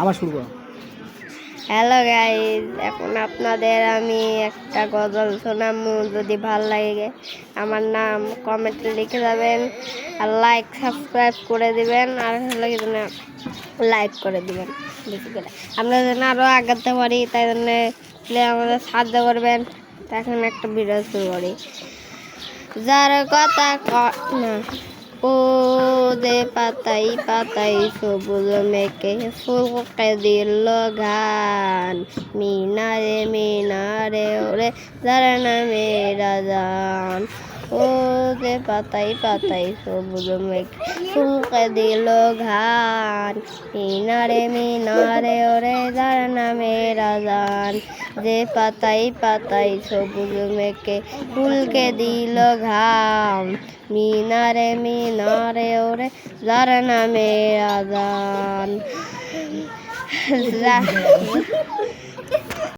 আবার শুরু করো। হ্যালো গাইজ, এখন আপনাদের আমি একটা গজল শোনাবো। যদি ভাল লাগে আমার নাম কমেন্টে লিখে যাবেন, আর লাইক সাবস্ক্রাইব করে দিবেন, আর হলো কি যেন লাইক করে দিবেন বেশি করে। আমরা যেন আরও আগাতে পারি, তাই জন্য আমাদের সাহায্য করবেন। তা এখন একটা ভিডিও শুরু করি। যার কথা না ও দে পাতাই পাতাই সবুজ মেঘে ফুলকে দিল গান, মিনারে মিনারে ওরে যারা নামে রাজান। ও দে পাতাই পাতাই সবুজ মেঘে ফুলকে দিল গান, মিনারে মিনারে ওরে যারা নামে রাজান। যে পাতাই পাতাই সবুজ মেঘে ফুলকে দিল ঘাম, মিনারে মিনারে ওরে যার নামে আজান।